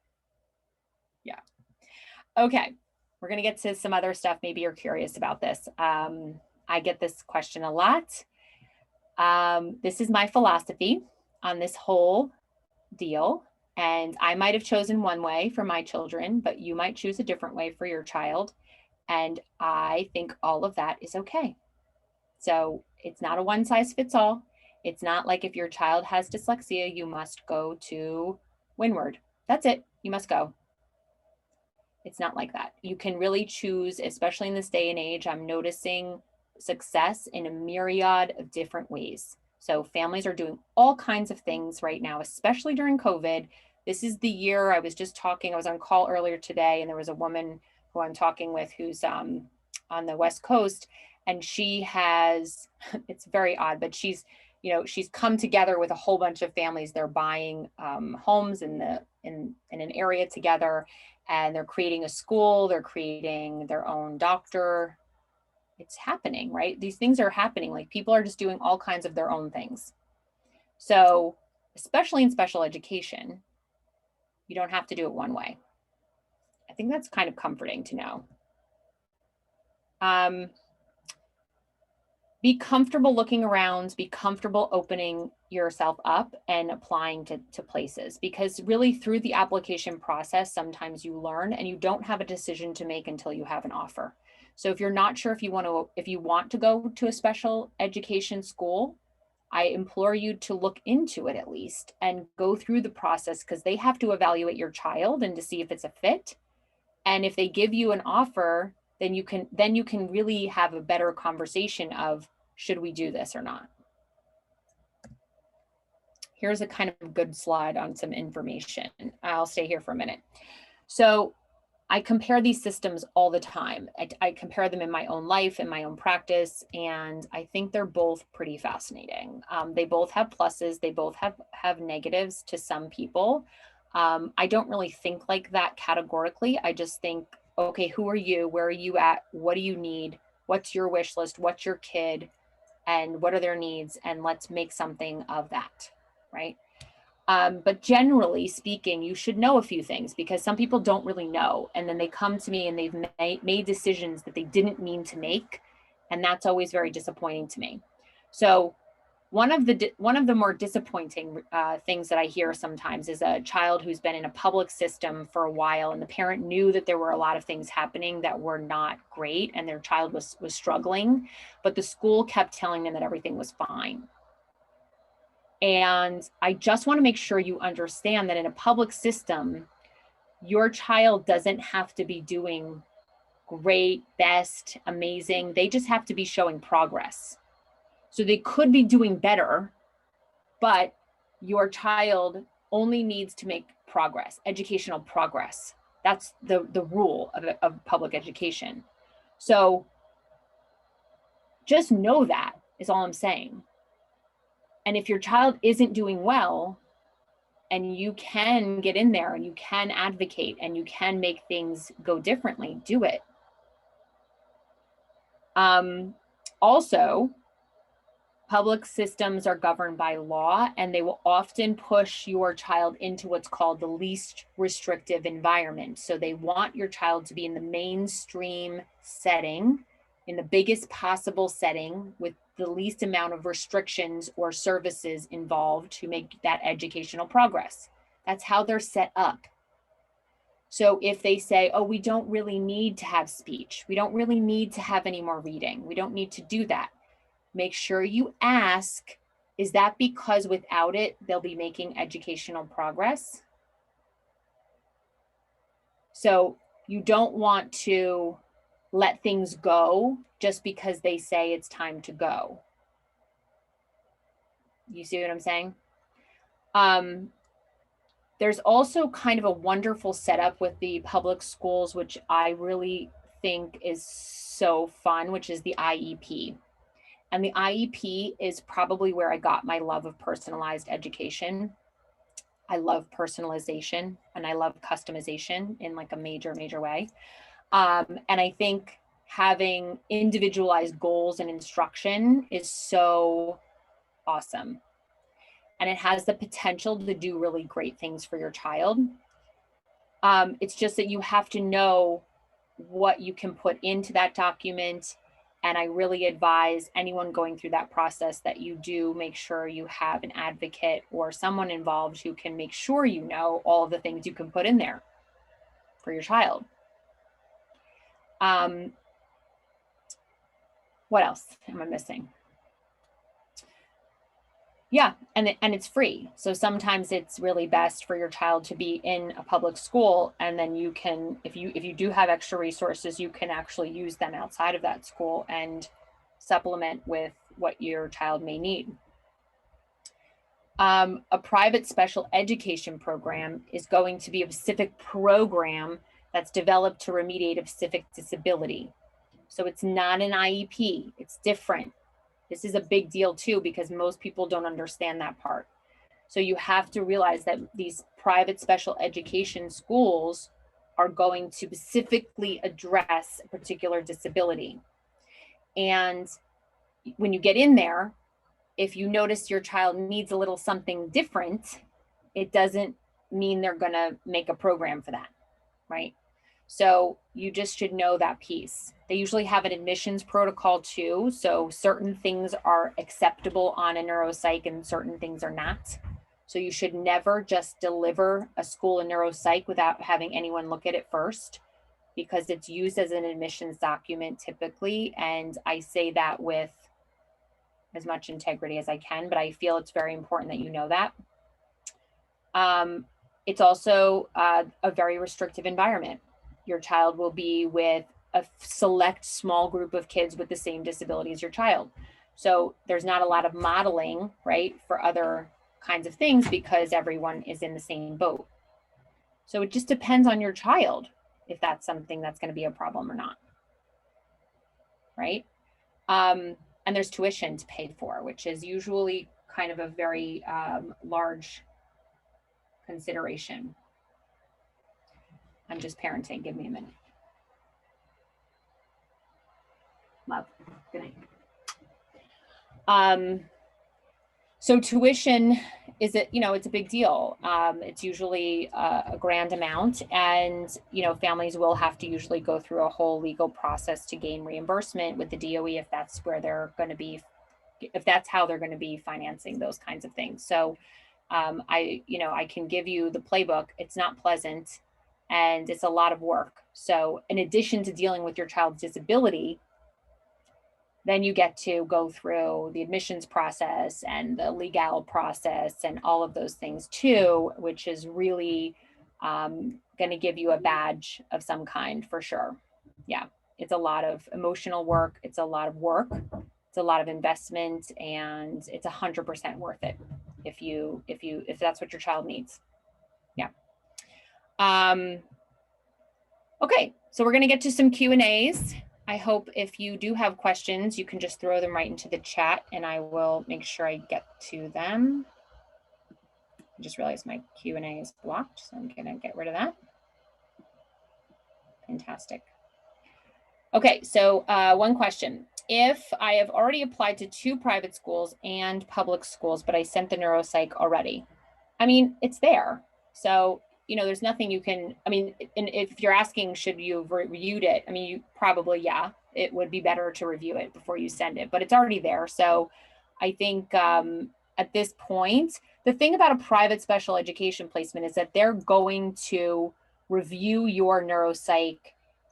Yeah. Okay. We're going to get to some other stuff. Maybe you're curious about this. I get this question a lot. This is my philosophy on this whole deal. And I might have chosen one way for my children, but you might choose a different way for your child. And I think all of that is okay. So it's not a one size fits all. It's not like if your child has dyslexia, you must go to Windward. That's it. You must go. It's not like that. You can really choose, especially in this day and age. I'm noticing success in a myriad of different ways. So families are doing all kinds of things right now, especially during COVID. This is the year. I was on call earlier today, and there was a woman who I'm talking with who's on the West Coast, and she has, it's very odd, but she's come together with a whole bunch of families. They're buying homes in an area together. and they're creating a school, they're creating their own doctor. It's happening, right? These things are happening. Like people are just doing all kinds of their own things. So, especially in special education, you don't have to do it one way. I think that's kind of comforting to know. Be comfortable looking around, be comfortable opening yourself up and applying to places, because really through the application process, sometimes you learn and you don't have a decision to make until you have an offer. So if you're not sure if you want to go to a special education school, I implore you to look into it at least and go through the process, because they have to evaluate your child and to see if it's a fit. And if they give you an offer, then you can really have a better conversation of, should we do this or not? Here's a kind of good slide on some information. I'll stay here for a minute. So I compare these systems all the time. I compare them in my own life, in my own practice, and I think they're both pretty fascinating. They both have pluses, they both have negatives to some people. I don't really think like that categorically. I just think, okay, who are you? Where are you at? What do you need? What's your wish list? What's your kid? And what are their needs? And let's make something of that, right? But generally speaking, you should know a few things, because some people don't really know. And then they come to me and they've made decisions that they didn't mean to make. And that's always very disappointing to me. So one of the more disappointing things that I hear sometimes is a child who's been in a public system for a while, and the parent knew that there were a lot of things happening that were not great, and their child was struggling, but the school kept telling them that everything was fine. And I just want to make sure you understand that in a public system, your child doesn't have to be doing great, best, amazing. They just have to be showing progress. So they could be doing better, but your child only needs to make progress, educational progress. That's the rule of public education. So just know that is all I'm saying. And if your child isn't doing well, and you can get in there and you can advocate and you can make things go differently, do it. Also, public systems are governed by law, and they will often push your child into what's called the least restrictive environment. So they want your child to be in the mainstream setting, in the biggest possible setting, with the least amount of restrictions or services involved to make that educational progress. That's how they're set up. So if they say, oh, we don't really need to have speech, we don't really need to have any more reading, we don't need to do that, make sure you ask, is that because without it, they'll be making educational progress? So you don't want to let things go just because they say it's time to go. You see what I'm saying? There's also kind of a wonderful setup with the public schools, which I really think is so fun, which is the IEP. And the IEP is probably where I got my love of personalized education. I love personalization and I love customization in like a major way. And I think having individualized goals and instruction is so awesome. And it has the potential to do really great things for your child. It's just that you have to know what you can put into that document. And I really advise anyone going through that process that you do make sure you have an advocate or someone involved who can make sure you know all of the things you can put in there for your child. What else am I missing? Yeah, and it's free. So sometimes it's really best for your child to be in a public school, and then you can, if you do have extra resources, you can actually use them outside of that school and supplement with what your child may need. A private special education program is going to be a specific program that's developed to remediate a specific disability. So it's not an IEP, it's different. This is a big deal too, because most people don't understand that part. So you have to realize that these private special education schools are going to specifically address a particular disability. And when you get in there, if you notice your child needs a little something different, it doesn't mean they're going to make a program for that, right? So you just should know that piece. They usually have an admissions protocol too. So certain things are acceptable on a neuropsych and certain things are not. So you should never just deliver a school in neuropsych without having anyone look at it first, because it's used as an admissions document typically. And I say that with as much integrity as I can, but I feel it's very important that you know that. It's also a very restrictive environment. Your child will be with a select small group of kids with the same disability as your child. So there's not a lot of modeling, right, for other kinds of things because everyone is in the same boat. So it just depends on your child if that's something that's going to be a problem or not, right? And there's tuition to pay for, which is usually kind of a very large consideration. I'm just parenting. Give me a minute. Love. Good night. So tuition is it's a big deal. It's usually a grand amount, and families will have to usually go through a whole legal process to gain reimbursement with the DOE if that's where they're going to be, if that's how they're going to be financing those kinds of things. So I can give you the playbook. It's not pleasant and it's a lot of work. So in addition to dealing with your child's disability, then you get to go through the admissions process and the legal process and all of those things too, which is really going to give you a badge of some kind for sure. Yeah, it's a lot of emotional work. It's a lot of work. It's a lot of investment, and it's 100% worth it if that's what your child needs. Yeah. Okay, so we're going to get to some Q&As. I hope if you do have questions, you can just throw them right into the chat and I will make sure I get to them. I just realized my Q&A is blocked, so I'm going to get rid of that. Fantastic. Okay, so one question. If I have already applied to 2 private schools and public schools, but I sent the neuropsych already, I mean, it's there. So there's nothing you can, and if you're asking, should you have reviewed it? I mean, you probably, yeah, it would be better to review it before you send it, but it's already there. So I think at this point, the thing about a private special education placement is that they're going to review your neuropsych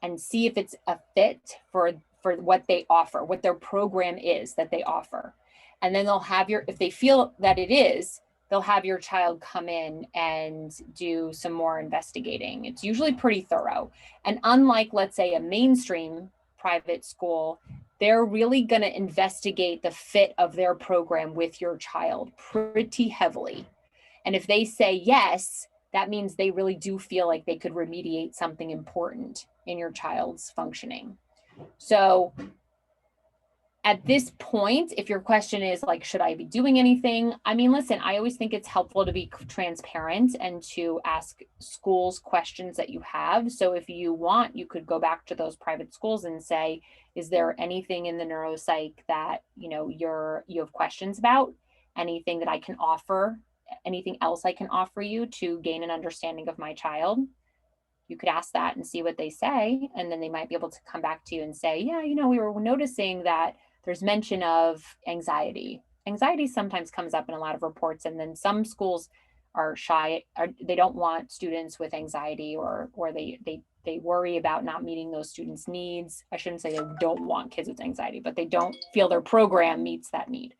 and see if it's a fit for what they offer, what their program is that they offer. And then they'll have if they feel that it is, they'll have your child come in and do some more investigating. It's usually pretty thorough. And unlike, let's say, a mainstream private school, they're really going to investigate the fit of their program with your child pretty heavily. And if they say yes, that means they really do feel like they could remediate something important in your child's functioning. So at this point, if your question is like, should I be doing anything? I mean, listen, I always think it's helpful to be transparent and to ask schools questions that you have. So if you want, you could go back to those private schools and say, is there anything in the neuropsych that, you have questions about? Anything that I can offer? Anything else I can offer you to gain an understanding of my child? You could ask that and see what they say. And then they might be able to come back to you and say, yeah, we were noticing that there's mention of anxiety. Anxiety sometimes comes up in a lot of reports, and then some schools are shy, or they don't want students with anxiety, or they worry about not meeting those students' needs. I shouldn't say they don't want kids with anxiety, but they don't feel their program meets that need.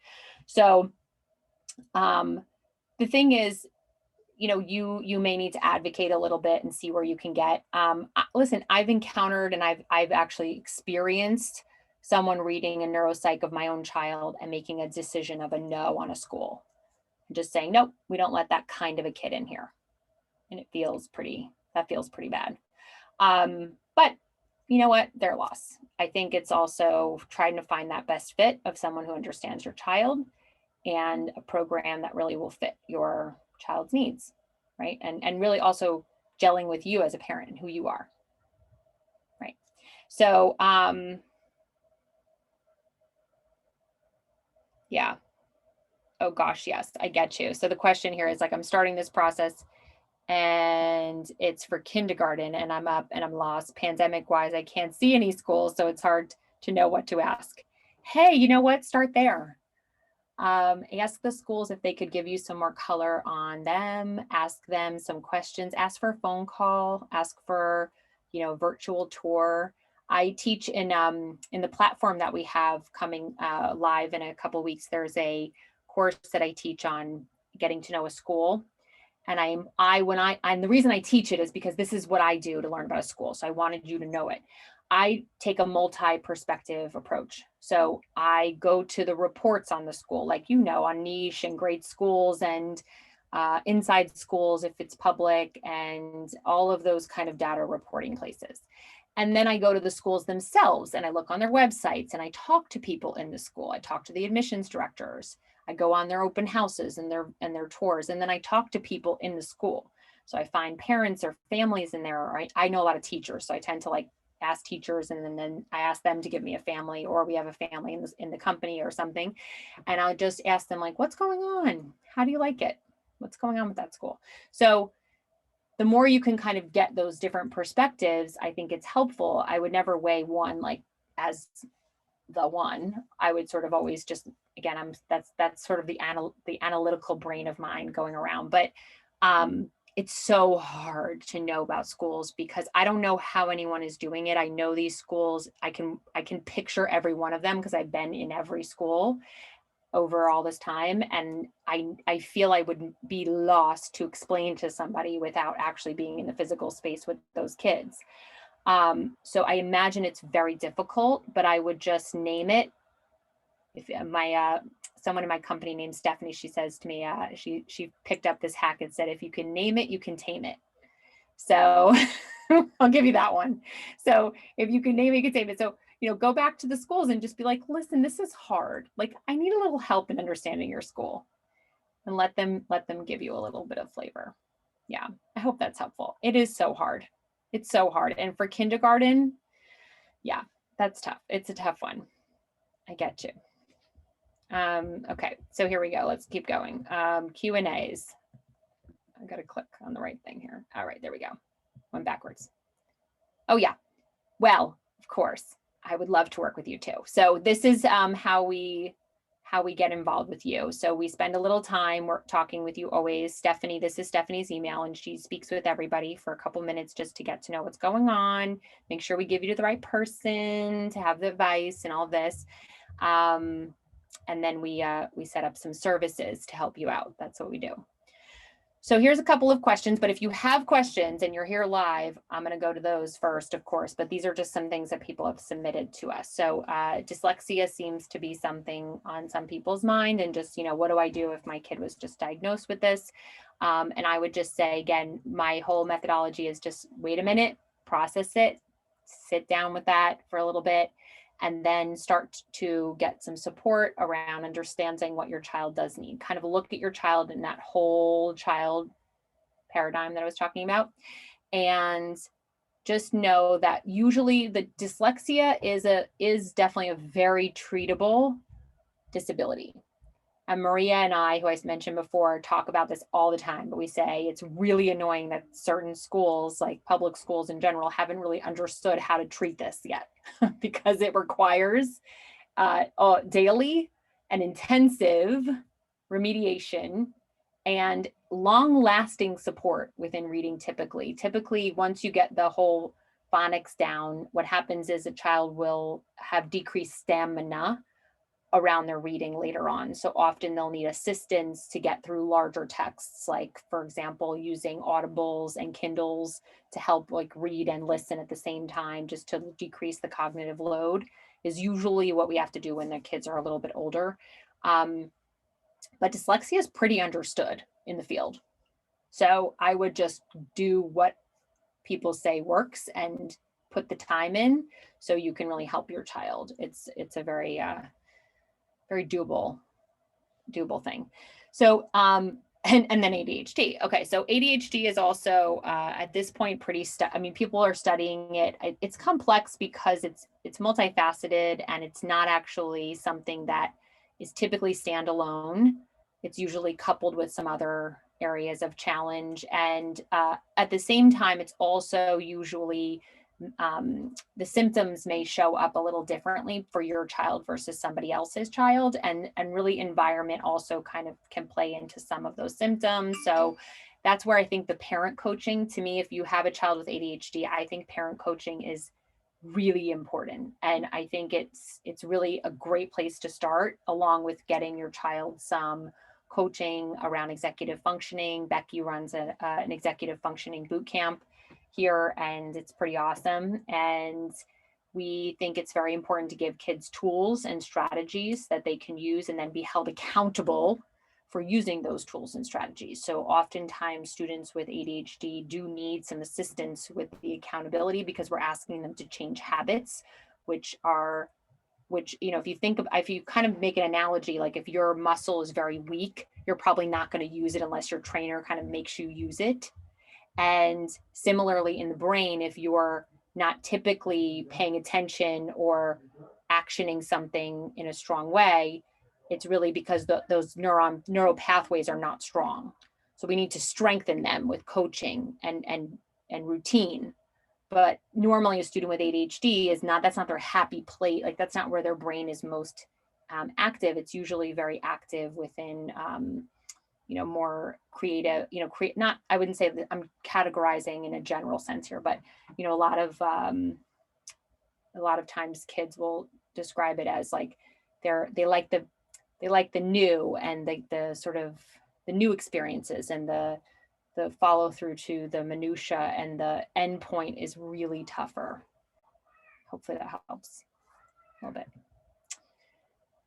So the thing is, you may need to advocate a little bit and see where you can get. Listen, I've encountered and I've actually experienced someone reading a neuropsych of my own child and making a decision of a no on a school. And just saying, nope, we don't let that kind of a kid in here. And that feels pretty bad. But you know what? Their loss. I think it's also trying to find that best fit of someone who understands your child and a program that really will fit your child's needs, right? And really also gelling with you as a parent and who you are. Right. So, yeah. Oh gosh, yes, I get you. So the question here is like, I'm starting this process and it's for kindergarten and I'm up and I'm lost. Pandemic wise, I can't see any schools, so it's hard to know what to ask. Hey, you know what? Start there. Ask the schools if they could give you some more color on them, ask them some questions, ask for a phone call, ask for, virtual tour. I teach in the platform that we have coming live in a couple of weeks. There's a course that I teach on getting to know a school. And the reason I teach it is because this is what I do to learn about a school. So I wanted you to know it. I take a multi-perspective approach. So I go to the reports on the school, like, on niche and great schools and inside schools, if it's public, and all of those kind of data reporting places. And then I go to the schools themselves and I look on their websites and I talk to people in the school. I talk to the admissions directors. I go on their open houses and their tours. And then I talk to people in the school. So I find parents or families in there. Or I know a lot of teachers. So I tend to ask teachers and then I ask them to give me a family, or we have a family in the company or something. And I'll just ask them what's going on? How do you like it? What's going on with that school? So the more you can kind of get those different perspectives, I think it's helpful. I would never weigh one as the one. I would sort of always just, again, that's sort of the analytical brain of mine going around. But it's so hard to know about schools because I don't know how anyone is doing it. I know these schools, I can picture every one of them because I've been in every school over all this time. And I feel I would be lost to explain to somebody without actually being in the physical space with those kids. So I imagine it's very difficult, but I would just name it. If someone in my company named Stephanie, she says to me, she picked up this hack and said, if you can name it, you can tame it. So I'll give you that one. So if you can name it, you can tame it. So go back to the schools and just be like, listen, this is hard. I need a little help in understanding your school, and let them give you a little bit of flavor. Yeah, I hope that's helpful. It is so hard. It's so hard. And for kindergarten, yeah, that's tough. It's a tough one. I get you. Okay, so here we go. Let's keep going. Q&As. I got to click on the right thing here. All right, there we go. Went backwards. Oh yeah. Well, of course, I would love to work with you too. So this is how we get involved with you. So we spend a little time talking with you always. Stephanie, this is Stephanie's email, and she speaks with everybody for a couple minutes just to get to know what's going on, make sure we give you to the right person to have the advice and all this. And then we set up some services to help you out. That's what we do. So here's a couple of questions, but if you have questions and you're here live, I'm going to go to those first, of course, but these are just some things that people have submitted to us. So dyslexia seems to be something on some people's mind, and just, what do I do if my kid was just diagnosed with this? And I would just say, again, my whole methodology is just wait a minute, process it, sit down with that for a little bit, and then start to get some support around understanding what your child does need. Kind of look at your child in that whole child paradigm that I was talking about. And just know that usually the dyslexia is definitely a very treatable disability. And Maria and I, who I mentioned before, talk about this all the time, but we say it's really annoying that certain schools, like public schools in general, haven't really understood how to treat this yet because it requires daily and intensive remediation and long-lasting support within reading typically. Typically, once you get the whole phonics down, what happens is a child will have decreased stamina around their reading later on. So often they'll need assistance to get through larger texts, like, for example, using Audibles and Kindles to help read and listen at the same time, just to decrease the cognitive load, is usually what we have to do when the kids are a little bit older. But dyslexia is pretty understood in the field. So I would just do what people say works and put the time in so you can really help your child. It's a very doable thing. So and then ADHD. Okay, so ADHD is also at this point pretty. I mean, people are studying it. It's complex because it's multifaceted, and it's not actually something that is typically standalone. It's usually coupled with some other areas of challenge, and at the same time, it's also usually the symptoms may show up a little differently for your child versus somebody else's child, and really environment also kind of can play into some of those symptoms. So that's where I think the parent coaching, to me, if you have a child with ADHD, I think parent coaching is really important, and I think it's really a great place to start, along with getting your child some coaching around executive functioning. Becky runs an executive functioning boot camp here, and it's pretty awesome. And we think it's very important to give kids tools and strategies that they can use and then be held accountable for using those tools and strategies. So oftentimes students with ADHD do need some assistance with the accountability, because we're asking them to change habits, which, you know, if you kind of make an analogy, like if your muscle is very weak, you're probably not going to use it unless your trainer kind of makes you use it. And similarly in the brain, if you're not typically paying attention or actioning something in a strong way, it's really because those neural pathways are not strong. So we need to strengthen them with coaching and routine. But normally a student with ADHD that's not their happy place. Like, that's not where their brain is most active. It's usually very active within more creative, not, I wouldn't say that I'm categorizing in a general sense here, but, a lot of times kids will describe it as like they like the new, and the sort of the new experiences, and the follow through to the minutia, and the end point is really tougher. Hopefully that helps a little bit.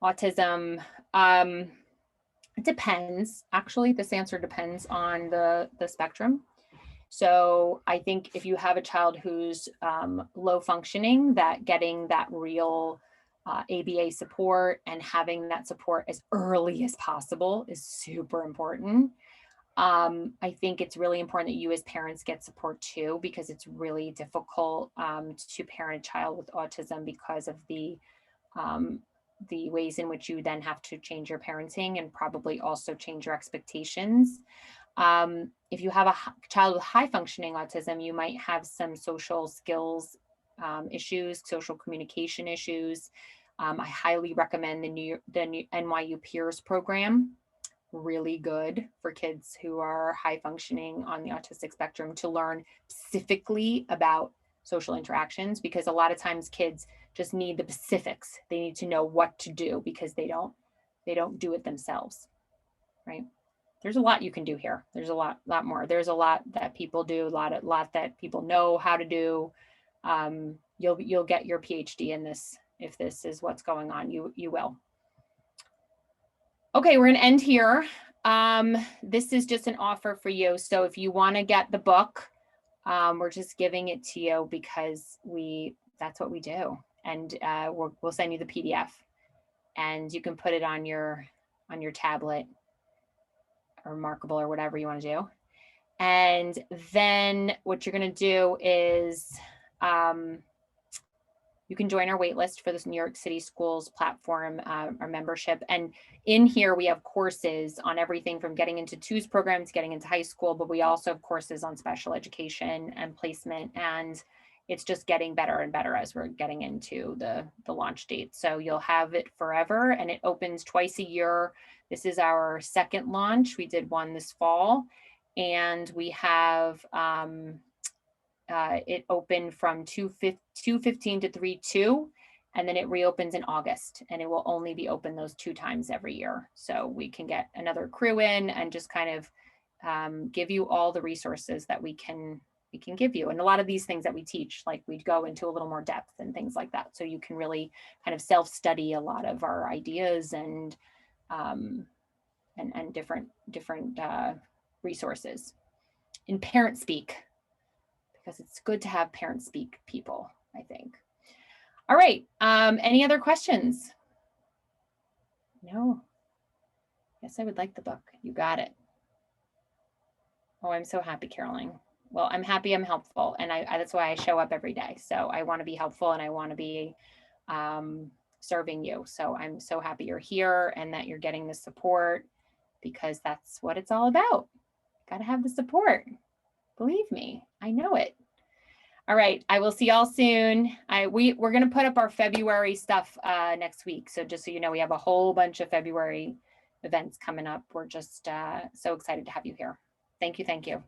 Autism, it depends. Actually, this answer depends on the spectrum. So I think if you have a child who's low functioning, that getting that real ABA support and having that support as early as possible is super important. I think it's really important that you as parents get support too, because it's really difficult to parent a child with autism because of the ways in which you then have to change your parenting and probably also change your expectations. If you have a child with high functioning autism, you might have some social skills issues, social communication issues. I highly recommend the new NYU Peers program. Really good for kids who are high functioning on the autistic spectrum, to learn specifically about social interactions, because a lot of times kids just need the specifics. They need to know what to do because they don't do it themselves, right? There's a lot you can do here. There's a lot more. There's a lot that people do, a lot that people know how to do. You'll get your PhD in this. If this is what's going on, you will. Okay, we're gonna end here. This is just an offer for you. So if you want to get the book, we're just giving it to you because that's what we do. And we'll send you the PDF, and you can put it on your tablet or Markable or whatever you want to do. And then what you're going to do is you can join our waitlist for this New York City Schools platform, our membership. And in here, we have courses on everything from getting into TWOS programs, getting into high school, but we also have courses on special education and placement. And it's just getting better and better as we're getting into the launch date. So you'll have it forever, and it opens twice a year. This is our second launch. We did one this fall, and we have it opened from 2:15 to 3:02, and then it reopens in August, and it will only be open those 2 times every year. So we can get another crew in and just kind of give you all the resources that we can give you. And a lot of these things that we teach, like, we'd go into a little more depth and things like that. So you can really kind of self-study a lot of our ideas and different resources in parent speak, because it's good to have parent speak people, I think. All right, any other questions? No? Yes, I would like the book. You got it. Oh, I'm so happy, Caroline. Well, I'm happy I'm helpful, and that's why I show up every day. So I want to be helpful, and I want to be serving you. So I'm so happy you're here and that you're getting the support, because that's what it's all about. Got to have the support. Believe me, I know it. All right, I will see y'all soon. We're gonna put up our February stuff next week. So just so you know, we have a whole bunch of February events coming up. We're just so excited to have you here. Thank you. Thank you.